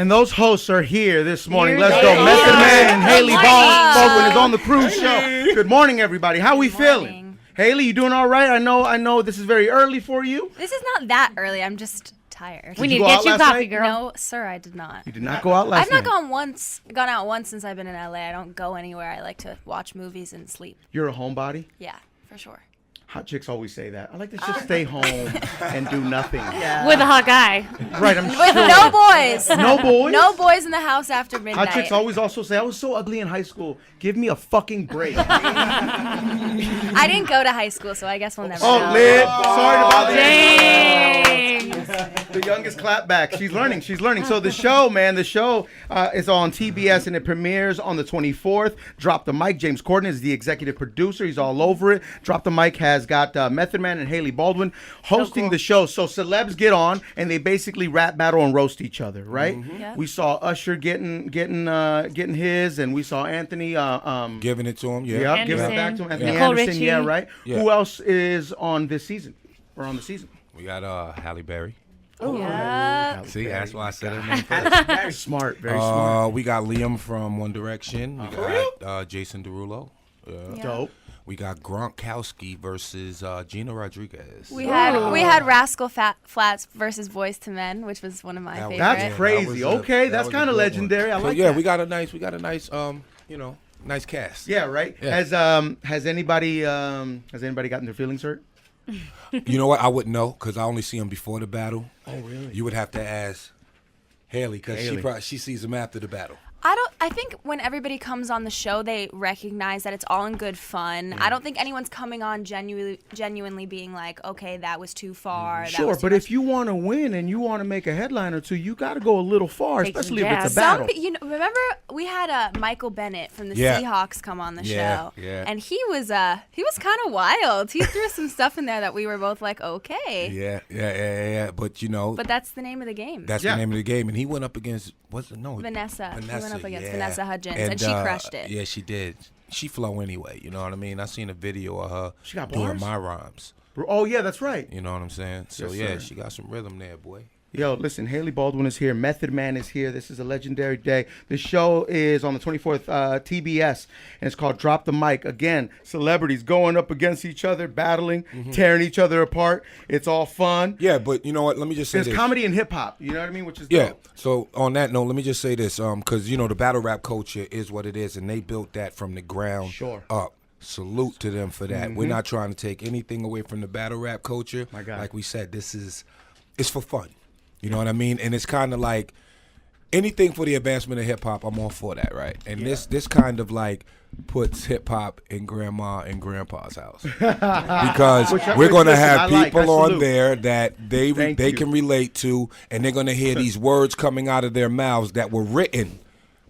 And those hosts are here this morning. Here Let's they go. are. Method Man and Hailey Baldwin is on the cruise Hey. show. Good morning, everybody. How we feeling? morning. Haley, you doing all right? I know this is very early for you. This is not that early. I'm just tired. Did We need you to go get out you last coffee, night? girl. No, sir, I did not. You did not go out last I've not night. gone out once since I've been in LA. I don't go anywhere. I like to watch movies and sleep. You're a homebody? Yeah, for sure. Hot chicks always say that. I like to just stay home and do nothing. Yeah. With a hot guy. Right, I'm With sure. no boys. No boys? No boys in the house after midnight. Hot chicks always also say, I was so ugly in high school. Give me a fucking break. I didn't go to high school, so I guess we'll never Oh, know. Lid. Sorry about that. Dang. The youngest clapback. She's learning. So the show is on TBS and it premieres on the 24th. Drop the Mic. James Corden is the executive producer. He's all over it. Drop the Mic has got Method Man and Hailey Baldwin hosting the show. So celebs get on and they basically rap battle and roast each other, right? Mm-hmm. Yeah. We saw Usher getting his, and we saw Anthony Giving it to him, yeah. yeah, giving it back to him. Anthony Nicole Anderson, Richie. yeah, right. Yeah. Who else is on this season or on the season? We got Halle Berry. Yeah. See, that's why I said her name first. Very smart, very smart. We got Liam from One Direction. We got Jason Derulo. Yeah. Dope. We got Gronkowski versus Gina Rodriguez. We had Rascal Flats versus Boys to Men, which was one of my favorites. That's Yeah, crazy. that was Okay, that that's was a kind of good one. legendary. I So, like yeah, that. we got a nice, nice cast. Yeah, right. Yeah. Has anybody gotten their feelings hurt? You know what? I wouldn't know because I only see them before the battle. Oh, really? You would have to ask Hailey because Hailey. she sees them after the battle. I think when everybody comes on the show, they recognize that it's all in good fun. I don't think anyone's coming on genuinely being like, okay, that was too far. that Sure, was too but much. if you want to win and you want to make a headline or two, you got to go a little far, Take some especially if it's a jabs. battle. Remember we had Michael Bennett from the Yeah. Seahawks come on the Yeah, show, yeah. and he was kind of wild. He threw some stuff in there that we were both like, okay, Yeah. But you know, but that's the name of the game. that's Yeah. the name of the game. And he went up against Vanessa. He went up against yeah. Vanessa Hudgens, and she crushed it. Yeah, she did. She flow anyway. You know what I mean? I seen a video of her She got doing bars? my rhymes. Oh, yeah, that's right. You know what I'm saying? So Yes, yeah, sir. she got some rhythm there, boy. Yo, listen, Hailey Baldwin is here. Method Man is here. This is a legendary day. The show is on the 24th, TBS, and it's called Drop the Mic. Again, celebrities going up against each other, battling, tearing each other apart. It's all fun. Yeah, but you know what? Let me just say There's this. comedy and hip hop. You know what I mean? Which is Yeah. dope. So on that note, let me just say this, because you know the battle rap culture is what it is, and they built that from the ground Sure. up. Salute to them for that. We're not trying to take anything away from the battle rap culture. My God. Like we said, it's for fun. You know what I mean? And it's kind of like anything for the advancement of hip hop. I'm all for that, right? And this kind of like puts hip hop in grandma and grandpa's house because we're gonna listen, have I like. people I on salute. there that they Thank you. can relate to, and they're gonna hear these words coming out of their mouths that were written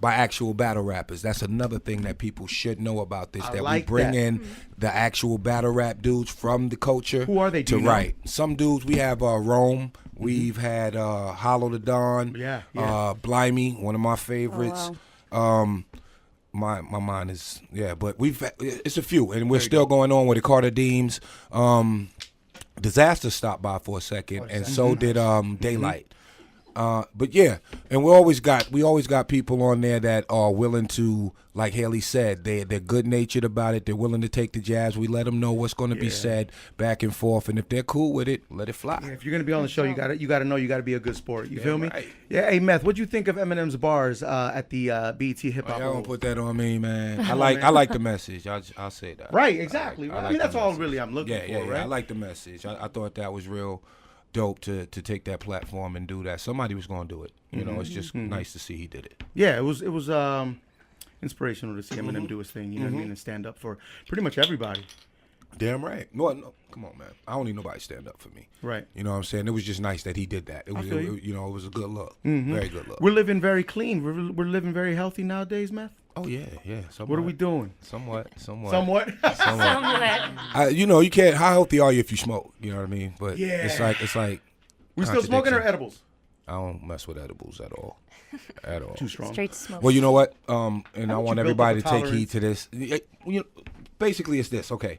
by actual battle rappers. That's another thing that people should know about this. I That like we bring that. in the actual battle rap dudes from the culture. Who are they, do to you know? write? Some dudes we have Rome. We've had Hollow the Dawn. Yeah. Blimey, one of my favorites. My mind is but it's a few, and we're still going on with the Carter Deems. Disaster stopped by for a second, and so did Daylight. But yeah, and we always got people on there that are willing to, like Hailey said, they're good natured about it. They're willing to take the jabs. We let them know what's going to be said back and forth, and if they're cool with it, let it fly. Yeah, if you're gonna be on the show, you gotta know you gotta be a good sport. You feel me? right. Yeah. Hey, Meth, what'd you think of Eminem's bars at the BET Hip Hop? Y'all gonna Awards? put that on me, man. I like the message. I'll say that. Right, exactly. I I like mean, the that's all message. really I'm looking for, right? I like the message. I thought that was real dope to take that platform and do that. Somebody was gonna do it. You know, it's just nice to see he did it. Yeah, it was inspirational to see Eminem do his thing. You know what I mean, and stand up for pretty much everybody. Damn right. No, come on, man. I don't need nobody to stand up for me. Right. You know what I'm saying? It was just nice that he did that. It was, feel you. it was a good look. Very good look. We're living very clean. We're living very healthy nowadays, Meth. Oh yeah. Somewhat. What are we doing? Somewhat. Somewhat. You know, you can't. How healthy are you if you smoke? You know what I mean? But Yeah. it's like. We still smoking or contradiction. edibles? I don't mess with edibles at all. At all. Too strong. Straight to smoke. Well, you know what? And I don't you want build everybody up to a take tolerance? heed to this. Basically, it's this. Okay,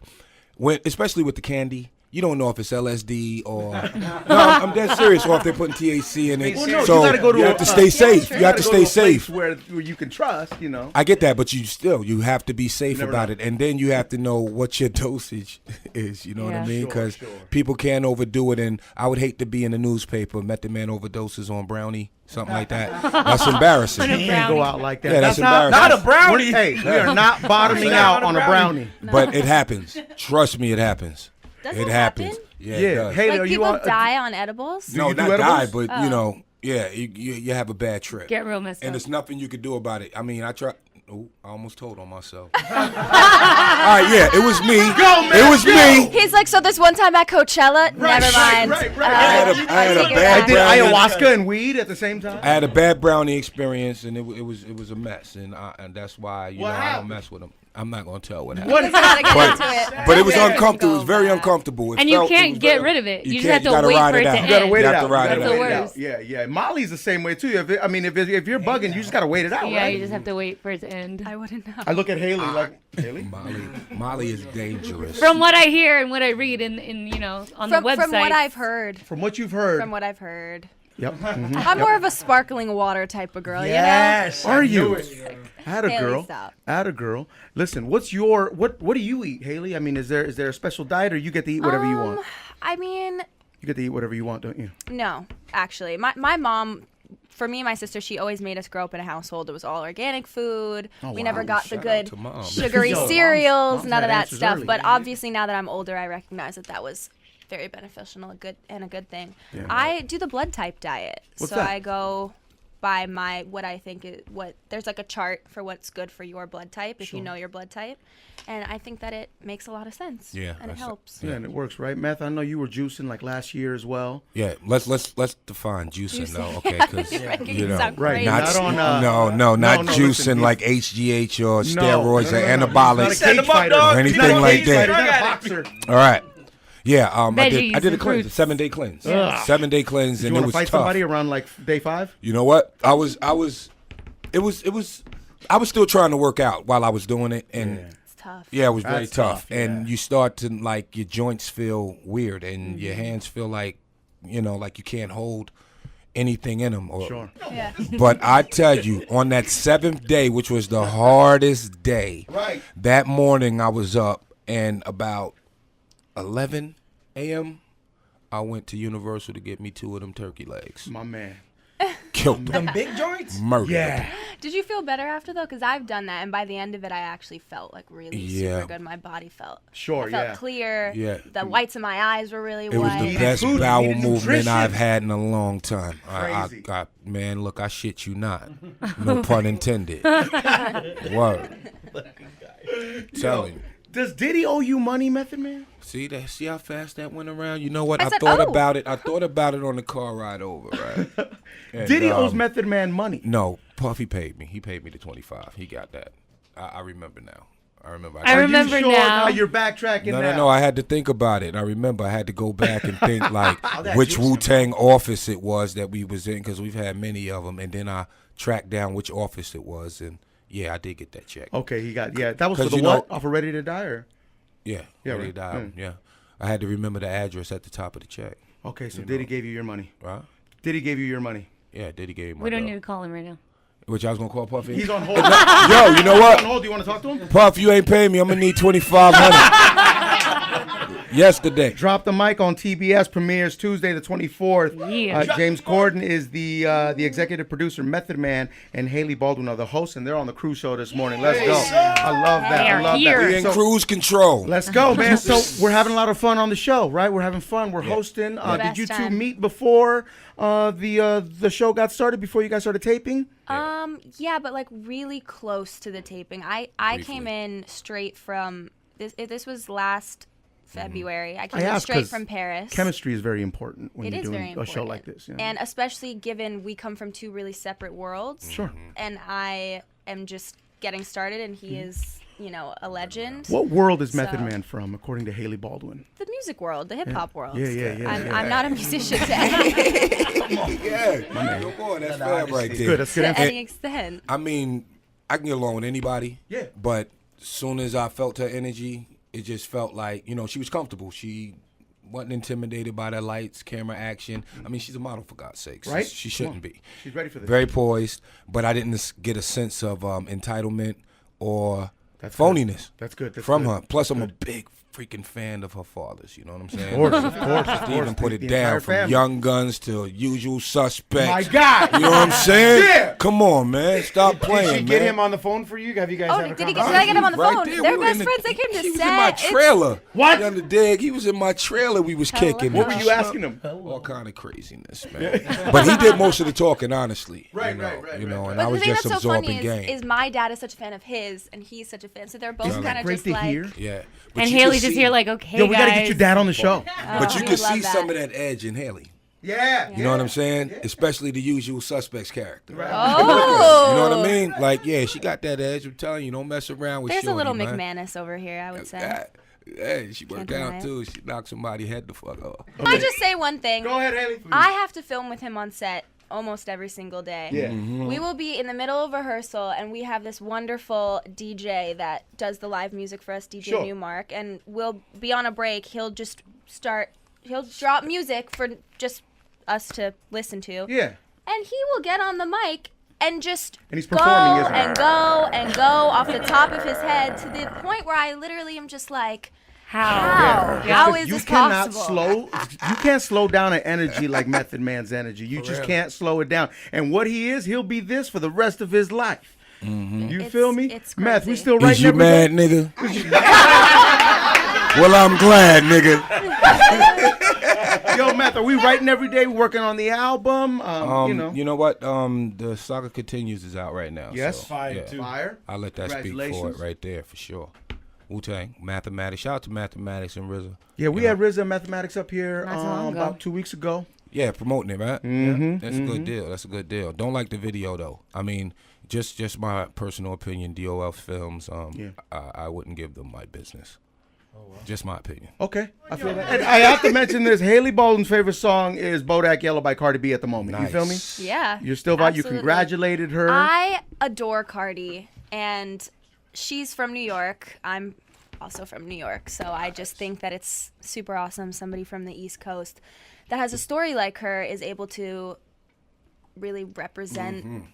especially with the candy, you don't know if it's LSD or no, I'm dead serious, or if they're putting THC in it. Well, no, so you gotta go to have to stay safe. true. You have to stay safe. where you can trust. I get that, but you have to be safe never about know. it, and then you have to know what your dosage is. You know what I Yeah. mean? Sure, Because sure. people can overdo it, and I would hate to be in the newspaper. Method Man overdoses on brownie, something like that. That's embarrassing. On a You can't go brownie. out like that. Yeah, that's not, embarrassing. Not a brownie. Hey, we are not bottoming out on a brownie. But it happens. Trust me, it happens. Does it it happens. happen? Yeah, it Yeah, does. Haley, are Like you people on? die on edibles? No, you do not die, edibles? but yeah, you have a bad trip. Get real messed And up. there's nothing you could do about it. I mean, I tried. Oh, I almost told on myself. All right, yeah, it was me. It was me. He's like, so this one time at Coachella, never mind. right. I had a take it bad back. I did brownie. ayahuasca and weed at the same time. I had a bad brownie experience, and it was a mess, and that's why I don't happened? mess with them. I'm not gonna tell what happened. What You gotta get But, into it. but it was Very uncomfortable. It was very go back. uncomfortable. And you can't get rid of it. You just have to gotta wait ride for it to out. end. You gotta wait You it have out. to ride You it gotta out. wait it It's out. the Yeah. Molly's the same way too. If you're bugging, you just gotta wait it out. Yeah, right? you just have to wait for it to end. I wouldn't know. I look at Haley like Haley. Molly is dangerous. From what I hear and what I read in on the website. From what I've heard. From what you've heard. From what I've heard. Yep. Mhm. I'm more of a sparkling water type of girl, Yes. Are I you? knew it. Atta Haley, girl. stop. Atta girl. Listen, what do you eat, Haley? I mean, is there a special diet, or you get to eat whatever you want? I mean, You get to eat whatever you want, don't you? no, actually. My mom, for me and my sister, she always made us grow up in a household that was all organic food. Oh, we wow. never got the Shout out good to Mom. sugary Yo, cereals, Mom's none had of that answers stuff. early. But obviously, now that I'm older, I recognize that was very beneficial, and a good thing. I do the blood type diet. What's so that? I go by there's like a chart for what's good for your blood type if you know your blood type. And I think that it makes a lot of sense. Yeah, And it helps. Yeah, and it works, right? Meth, I know you were juicing like last year as well. Yeah, let's define juicing Juicing. though, okay? Because You sound Right, crazy. not on, not no, juicing listen, like HGH or No, steroids no, or no, no. anabolics. He's not a Send cage him up, fighter. dog. Or anything He's not a like cage that. He's fighter. not a I got it. boxer. All right. Yeah, I Veggies did a and cleanse, fruits. 7-day cleanse. Ugh. 7-day cleanse, Did and you it want to was fight tough. somebody around like day 5? You know what? I was still trying to work out while I was doing it, and It's tough. yeah, it was very That's tough. tough, And yeah. you start to like your joints feel weird, and your hands feel like like you can't hold anything in them. Or, Sure. Yeah. But I tell you, on that 7th day, which was the hardest day, Right. that morning I was up, and about 11 a.m. I went to Universal to get me 2 of them turkey legs. My man. Killed them. Them big joints? Murdered Yeah. them. Did you feel better after though? Because I've done that, and by the end of it, I actually felt like really Yeah. super good. My body felt Sure, I felt yeah. clear. Yeah. The whites of my eyes were really It was white. the best food, bowel needed movement nutrition. I've had in a long time. Crazy. Man, look, I shit you not. No pun intended. Word. Telling you. Does Diddy owe you money, Method Man? See how fast that went around? You know what? I I said, thought "Oh." about it. I thought about it on the car ride over, right? And, Diddy owes Method Man money. No, Puffy paid me. He paid me the 25. He got that. I remember now. I remember. I Are remember you sure now. You're backtracking No, now. no. I had to think about it. I remember I had to go back and think like that which juice. Wu-Tang office it was that we was in, because we've had many of them, and then I tracked down which office it was, and yeah, I did get that check. Okay, he got that was for 'Cause the you what? know- Off of Ready to Die or? Yeah, Yeah, Ready right. to Die, yeah. I had to remember the address at the top of the check, Okay, so Diddy gave you your money. right? Diddy gave you your money. Yeah, Diddy gave me my We don't dough. need to call him right now. Which I was gonna call Puffy. He's on hold. Yo, you know He's what? on hold. Do you want to talk to him? Puff, you ain't paying me. I'm gonna need 2,500. Yesterday. Drop the Mic on TBS premieres Tuesday the 24th. Yeah. James Corden is the executive producer. Method Man and Hailey Baldwin are the hosts, and they're on the Crew Show this morning. Let's go. I love that. They I are love here. We that. in So, cruise control. let's go, man. So we're having a lot of fun on the show, right? We're having fun. We're hosting. Did Best you two time. meet before the show got started? Before you guys started taping? Yeah, but like really close to the taping. I came in straight from this was last February. I came in asked straight 'cause from Paris. Chemistry is very important when It you're is very doing a important. show like this. You know? And especially given we come from two really separate worlds. Sure. And I am just getting started, and he is, a legend. What world is Method So- Man from, according to Hailey Baldwin? The music world, the hip hop world. Yeah. I'm not a musician to any, Yeah, come on, that's fair right there. Good. That's good. to info. any extent. I mean, I can get along with anybody. Yeah. But as soon as I felt her energy, it just felt like, she was comfortable. She wasn't intimidated by the lights, camera, action. I mean, she's a model for God's sakes. Right? She shouldn't be. She's ready for this. Very poised, but I didn't get a sense of entitlement or That's phoniness. Good. That's good. That's from good. her. Plus, That's I'm good. a big freaking fan of her father's. You know what I'm saying? Of course. Just even put it The down entire from family. Young Guns to Usual Suspects. My God. You know what I'm saying? Yeah. Come on, man. Stop playing, Did she get man. him on the phone for you? Have you guys Oh, had a did I conversation? get him on the Right phone? there, They're we were best in friends. They came to He was set. in my It's- trailer. What? You under dig? He was in my trailer. We was Hello. kicking. What it. were you asking him? All kind of craziness, man. But he did most of the talking, honestly. Right, you know, right, you know, right. and But I the was thing just that's so funny absorbing game. is my dad is such a fan of his, and he's such a fan. So they're both Isn't kind that of great just to like, hear? Yeah. And you Haley's can just see- here like, okay, Yo, we gotta guys. get your dad on the show. But you we can would love see that. some of that edge in Haley. Yeah. You know what I'm saying? Especially the Usual Suspects character. Oh, You know what I mean? Like, yeah, she got that edge. I'm telling you, don't mess around with There's a Shorty, little man. McManus over here, I would say. Hey, she worked deny out it. too. She knocked somebody's head the fuck off. Can I just say one thing? Go ahead, Haley. I have to film with him on set almost every single day. Yeah. Mm-hmm. We will be in the middle of rehearsal, and we have this wonderful DJ that does the live music for us, DJ Sure. Newmark, and we'll be on a break. He'll drop music for just us to listen to. Yeah. And he will get on the mic and just And he's go performing, isn't he? and go and go off the top of his head to the point where I literally am just like, How? how is you this cannot possible? you can't slow down an energy like Method Man's energy. You just can't slow it down. And what he is, he'll be this for the rest of his life. You feel me? It's Meth, we crazy. still Is writing you every day? mad, nigga? Well, I'm glad, nigga. Yo, Meth, are we writing every day? We working on the album? You know what? The Saga Continues is out right now. Yes. so, Fire, yeah. too. Fire. I'll let that speak for Congratulations. it right there, for sure. Wu-Tang, Mathematics. Shout out to Mathematics and RZA. Yeah, we had RZA Mathematics up here Not so long ago. about 2 weeks ago. Yeah, promoting it, right? Mm-hmm. That's a good deal. That's a good deal. Don't like the video though. I mean, just my personal opinion. DOL Films. I wouldn't give them my business. Just my opinion. Okay, I feel that. And I have to mention this. Hailey Baldwin's favorite song is Bodak Yellow by Cardi B at the moment. You feel me? Nice. Yeah. You're still about, you absolutely. congratulated her. I adore Cardi, and she's from New York. I'm also from New York, so I just think that it's super awesome. Somebody from the East Coast that has a story like her is able to really represent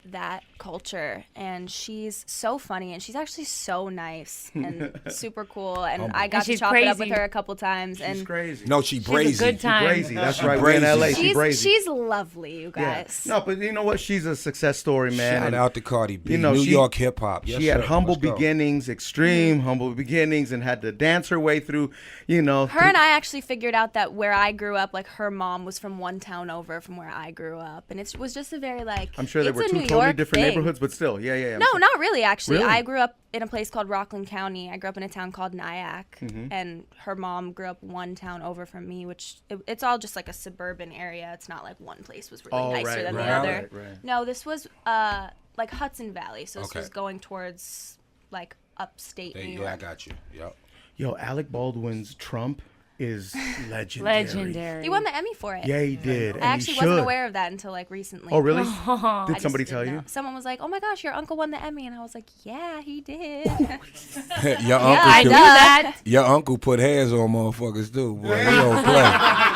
that culture, and she's so funny, and she's actually so nice and super cool, and I got And to she's chop it up with crazy. her a couple times, She's and crazy. No, she She's brazy. a good time. Crazy. That's She right. We're in brazy. LA. She's brazy. she's lovely, you Yeah. guys. No, but you know what? She's a success story, man. Shout And, out to Cardi B. you know, New she- York hip hop. Yes, she had sir. humble Let's go. beginnings, extreme humble beginnings, and had to dance her way through, Her and I actually figured out that where I grew up, like her mom was from one town over from where I grew up, and it was just a very like. I'm sure there it's were a two New totally York different thing. neighborhoods, but still, yeah. No, not really. Actually, Really? I grew up in a place called Rockland County. I grew up in a town called Nyack, Mm-hmm. and her mom grew up one town over from me, which it's all just like a suburban area. It's not like one place was really Oh, nicer right, than right, the other. right. No, this was like Hudson Valley, so this Okay. was going towards like upstate New York. Yeah, I got you. Yep. Yo, Alec Baldwin's Trump is legendary. Legendary. He won the Emmy for it. Yeah, he did. I and actually he wasn't should. aware of that until like recently. Oh, really? Oh, Did I just somebody didn't tell know. you? Someone was like, "Oh my gosh, your uncle won the Emmy," and I was like, "Yeah, he did." Your uncle. I I knew Duh. that. Your uncle put hands on motherfuckers too, boy. He don't play.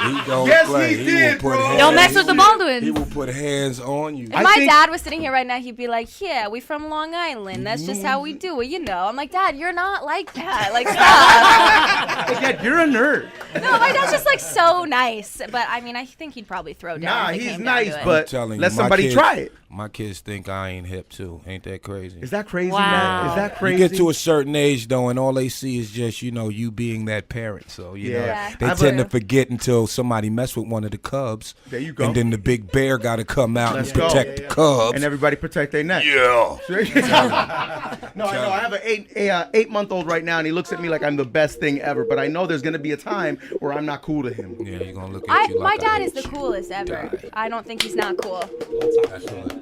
He don't Yes, play. he did, will put bro. hands- Don't mess with the He Baldwins. will put hands on you. I If my think- dad was sitting here right now, he'd be like, "Yeah, we from Long Island. That's just how we do it, you know." I'm like, "Dad, you're not like that. Like, stop." Hey, Dad, you're a nerd. No, my dad's just like so nice. But I mean, I think he'd probably throw down. Nah, if it he's came down nice, to it. but I'm telling you, let my somebody kids- try it. My kids think I ain't hip too. Ain't that crazy? Is that crazy, Wow. man? Is that crazy? You get to a certain age though, and all they see is just you being that parent. So you know Yeah. they I've- tend to forget until somebody mess with one of the cubs. There you go. And then the big bear got to come out Let's and go. protect the cubs. And everybody protect their neck. yeah. No, I know. I have an 8-month-old right now, and he looks at me like I'm the best thing ever. But I know there's gonna be a time where I'm not cool to him. Yeah, you're gonna look at you my like dad I is the hate you. coolest ever. Die. I don't think he's not cool.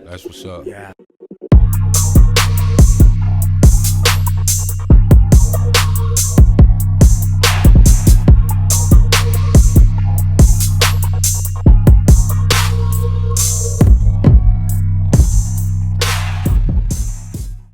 That's what's up. Yeah.